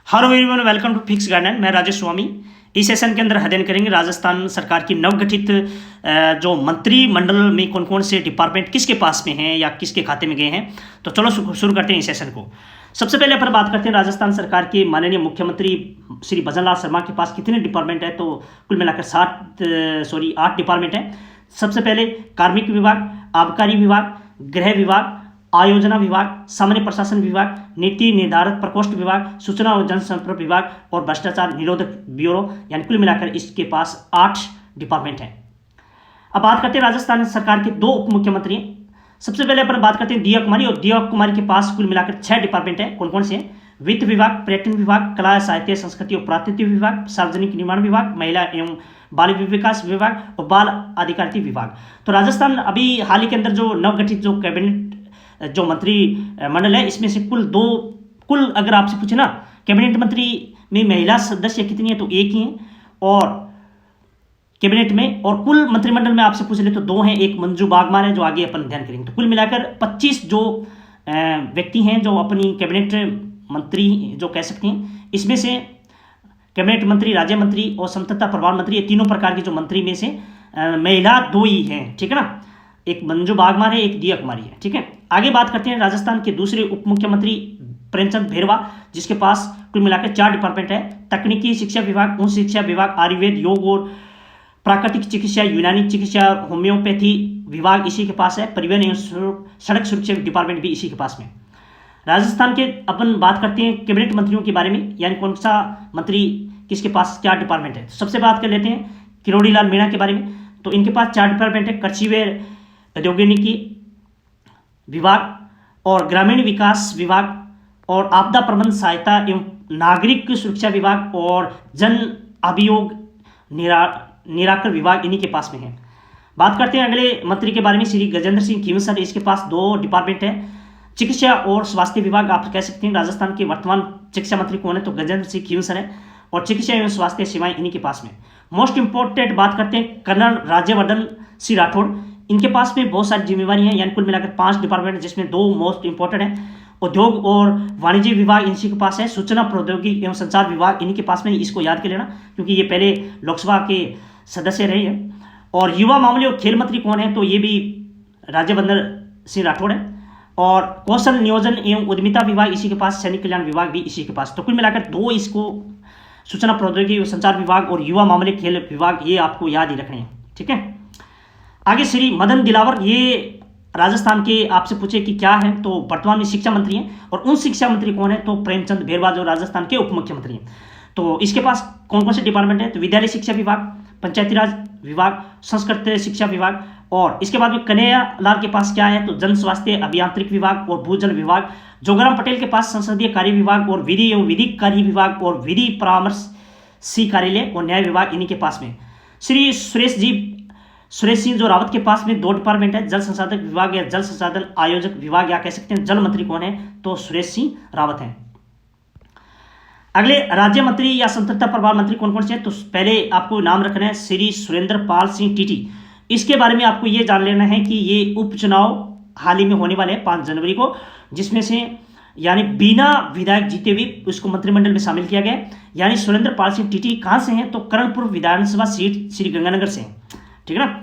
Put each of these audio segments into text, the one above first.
Hello everyone, welcome to fix garden. मैं राजेश स्वामी। इस session के अंदर अध्ययन करेंगे राजस्थान सरकार की नवगठित जो मंत्रिमंडल में कौन कौन से डिपार्टमेंट किसके पास में हैं या किसके खाते में गए हैं। तो चलो शुरू करते हैं इस सेशन को। सबसे पहले अपन बात करते हैं राजस्थान सरकार के माननीय मुख्यमंत्री श्री भजन लाल शर्मा के पास कितने डिपार्टमेंट है। तो कुल मिलाकर 8 डिपार्टमेंट है। सबसे पहले कार्मिक विभाग, आबकारी विभाग, गृह विभाग, आयोजना विभाग, सामान्य प्रशासन विभाग, नीति निर्धारक प्रकोष्ठ विभाग, सूचना और जनसंपर्क विभाग और भ्रष्टाचार निरोधक ब्यूरो, यानी कुल मिलाकर इसके पास 8 डिपार्टमेंट हैं। अब बात करते हैं राजस्थान सरकार के 2 उप मुख्यमंत्री हैं। सबसे पहले अपन बात करते हैं दिया कुमारी, और दिया कुमारी के पास कुल मिलाकर 6 डिपार्टमेंट है। कौन कौन से हैं? वित्त विभाग, पर्यटन विभाग, कला साहित्य संस्कृति और पुरातत्व विभाग, सार्वजनिक निर्माण विभाग, महिला एवं बाल विकास विभाग और बाल अधिकारिता विभाग। तो राजस्थान अभी हाल ही के अंदर जो नवगठित जो कैबिनेट जो मंत्रिमंडल है, इसमें से कुल अगर आपसे पूछे ना कैबिनेट मंत्री में महिला सदस्य कितनी है, तो 1 ही है। और कैबिनेट में और कुल मंत्रिमंडल में आपसे पूछ ले तो 2 हैं। एक मंजू बागमार है जो आगे अपन ध्यान करेंगे। तो कुल मिलाकर 25 जो व्यक्ति हैं जो अपनी कैबिनेट मंत्री जो कह सकते हैं। इसमें से कैबिनेट मंत्री, राज्य मंत्री और संततता प्रभार मंत्री, ये तीनों प्रकार के जो मंत्री में से महिला 2 ही हैं। ठीक है ना, एक मंजू बागमार है, एक दिया कुमारी है। ठीक है, आगे बात करते हैं राजस्थान के दूसरे उप मुख्यमंत्री प्रेमचंद भेरवा, जिसके पास कुल मिलाकर 4 डिपार्टमेंट है। तकनीकी शिक्षा विभाग, उच्च शिक्षा विभाग, आयुर्वेद, योग और प्राकृतिक चिकित्सा, यूनानी चिकित्सा, होम्योपैथी विभाग इसी के पास है। परिवहन एवं सड़क सुरक्षा डिपार्टमेंट भी इसी के पास में। राजस्थान के अपन बात करते हैं कैबिनेट मंत्रियों के बारे में, यानी कौन सा मंत्री किसके पास क्या डिपार्टमेंट है। तो सबसे बात कर लेते हैं किरोड़ी लाल मीणा के बारे में। तो इनके पास 4 डिपार्टमेंट है। कृषि व औद्योगिकी विभाग और ग्रामीण विकास विभाग और आपदा प्रबंधन सहायता एवं नागरिक सुरक्षा विभाग और जन अभियोग निराकर विभाग इन्हीं के पास में है। बात करते हैं अगले मंत्री के बारे में, श्री गजेंद्र सिंह खींवसर। इसके पास 2 डिपार्टमेंट है। चिकित्सा और स्वास्थ्य विभाग आप कह सकते हैं। राजस्थान के वर्तमान चिकित्सा मंत्री कौन है, तो गजेंद्र सिंह खींवसर है। और चिकित्सा एवं स्वास्थ्य सेवाएं इन्हीं के पास में। मोस्ट इंपॉर्टेंट बात करते हैं कर्नल राज्यवर्धन सिंह राठौड़। इनके पास में बहुत सारी जिम्मेवारी हैं, यानी कुल मिलाकर 5 डिपार्टमेंट, जिसमें 2 मोस्ट इंपॉर्टेंट हैं। उद्योग और वाणिज्य विभाग इसी के पास है। सूचना प्रौद्योगिकी एवं संचार विभाग इन्हीं के पास में। इसको याद कर लेना क्योंकि ये पहले लोकसभा के सदस्य रहे हैं। और युवा मामले और खेल मंत्री कौन है, तो ये भी राज्यवर्धन सिंह राठौड़ है। और कौशल नियोजन एवं उद्यमिता विभाग इसी के पास। सैनिक कल्याण विभाग भी इसी के पास। तो कुल मिलाकर 2 इसको सूचना प्रौद्योगिकी और संचार विभाग और युवा मामले खेल विभाग, ये आपको याद ही रखने हैं। ठीक है, आगे श्री मदन दिलावर, ये राजस्थान के आपसे पूछे कि क्या है, तो वर्तमान में शिक्षा मंत्री हैं। और उन शिक्षा मंत्री कौन है, तो प्रेमचंद भेरवा जो राजस्थान के उप मुख्यमंत्री हैं। तो इसके पास कौन कौन से डिपार्टमेंट है, तो विद्यालय शिक्षा विभाग, पंचायती राज विभाग, संस्कृत शिक्षा विभाग। और इसके बाद में कन्हैया लाल के पास क्या है, तो जन स्वास्थ्य अभियांत्रिक विभाग और भूजल विभाग। जोगराम पटेल के पास संसदीय कार्य विभाग और विधि एवं विधिक कार्य विभाग और विधि परामर्शी कार्यालय और न्याय विभाग इन्हीं के पास में। श्री सुरेश सिंह जो रावत के पास में 2 डिपार्टमेंट है। जल संसाधन विभाग या जल संसाधन आयोजक विभाग या कह सकते हैं। जल मंत्री कौन है, तो सुरेश सिंह रावत हैं। अगले राज्य मंत्री या स्वतंत्रता प्रभार मंत्री कौन कौन से हैं, तो पहले आपको नाम रखना है श्री सुरेंद्र पाल सिंह टीटी। इसके बारे में आपको ये जान लेना है कि ये उपचुनाव हाल ही में होने वाले हैं 5 जनवरी को, जिसमें से यानी बिना विधायक जीते हुए उसको मंत्रिमंडल में शामिल किया गया। यानी सुरेंद्र पाल सिंह टीटी कहाँ से हैं, तो करणपुर विधानसभा सीट श्री गंगानगर से हैं। ठीक है ना,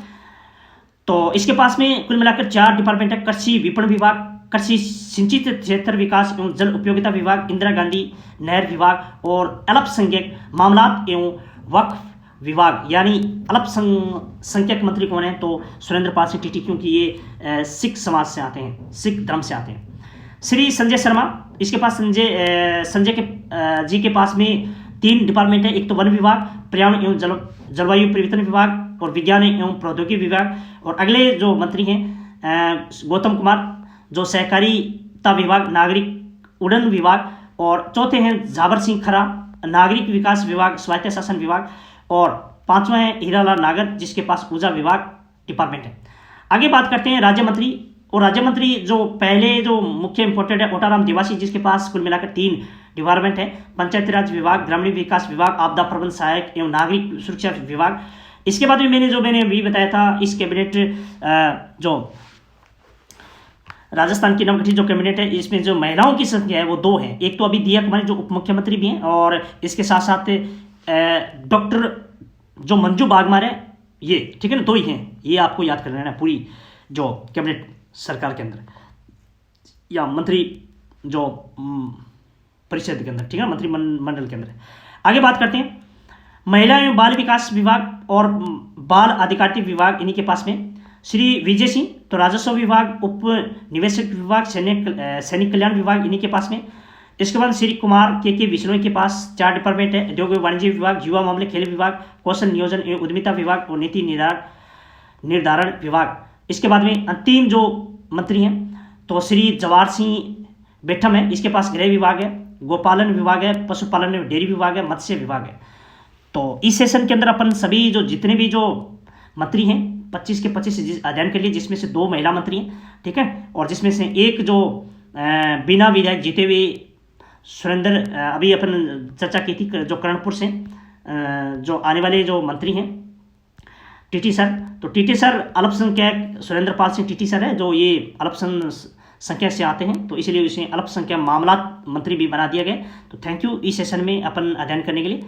तो इसके पास में कुल मिलाकर 4 डिपार्टमेंट है। कृषि विपणन विभाग, कृषि सिंचित क्षेत्र विकास एवं जल उपयोगिता विभाग, इंदिरा गांधी नहर विभाग और अल्पसंख्यक मामलात एवं वक्फ विभाग। यानी अल्पसंख्यक मंत्री कौन है, तो सुरेंद्र पाल सिंह टीटी, क्योंकि ये सिख समाज से आते हैं, सिख धर्म से आते हैं। श्री संजय शर्मा, इसके पास संजय के जी के पास में 3 डिपार्टमेंट है। एक तो वन विभाग, पर्यावरण एवं जलवायु परिवर्तन विभाग और विज्ञान एवं प्रौद्योगिकी विभाग। और अगले जो मंत्री हैं गौतम कुमार, जो सहकारिता विभाग, नागरिक उड्डयन विभाग। और चौथे हैं झाबर सिंह खरा, नागरिक विकास विभाग, स्वायत्त शासन विभाग। और 5वां है हीरालाल नागर, जिसके पास ऊर्जा विभाग डिपार्टमेंट है। आगे बात करते हैं राज्य मंत्री। और राज्य मंत्री जो पहले जो मुख्य इंपॉर्टेंट है ओटाराम देवासी, जिसके पास कुल मिलाकर 3 डिपार्टमेंट है। पंचायती राज विभाग, ग्रामीण विकास विभाग, आपदा प्रबंधन सहायक एवं नागरिक सुरक्षा विभाग। इसके बाद में मैंने अभी बताया था, इस कैबिनेट जो राजस्थान की नवगठित जो कैबिनेट है इसमें जो महिलाओं की संख्या है वो 2 है। एक तो अभी दिया कुमारी जो उप मुख्यमंत्री भी हैं, और इसके साथ साथ डॉक्टर जो मंजू बागमार है, ये ठीक है ना, 2 ही हैं। ये आपको याद कर लेना पूरी जो कैबिनेट सरकार के अंदर या मंत्री जो परिषद के अंदर, ठीक है, मंत्रिमंडल के अंदर। आगे बात करते हैं महिला एवं बाल विकास विभाग और बाल अधिकारिता विभाग, इन्हीं के पास में श्री विजय सिंह तो राजस्व विभाग, उप निवेशक विभाग, सैनिक कल्याण विभाग, इन्हीं के पास में। इसके बाद श्री कुमार के विश्नोई के पास 4 डिपार्टमेंट है, उद्योग एवं वाणिज्य विभाग, युवा मामले खेल विभाग, कौशल नियोजन एवं उद्यमिता विभाग और नीति निर्धारण विभाग। इसके बाद में 3 जो मंत्री हैं तो श्री जवाहर सिंह बेठम है, इसके पास गृह विभाग है, गोपालन विभाग है, पशुपालन एवं डेयरी विभाग है, मत्स्य विभाग है। तो इस सेशन के अंदर अपन सभी जो जितने भी जो मंत्री हैं 25 के 25 अध्ययन कर लिए, जिसमें से 2 महिला मंत्री हैं, ठीक है, और जिसमें से एक जो बिना विधायक जीते हुए सुरेंद्र, अभी अपन चर्चा की थी जो कर्णपुर से जो आने वाले जो मंत्री हैं टीटी सर। तो टीटी सर अल्पसंख्यक सुरेंद्र पाल सिंह टीटी सर है, जो ये अल्पसंख्यक से आते हैं, तो इसलिए इसे अल्पसंख्यक मामला मंत्री भी बना दिया गया। तो थैंक यू इस सेशन में अपन अध्ययन करने के लिए।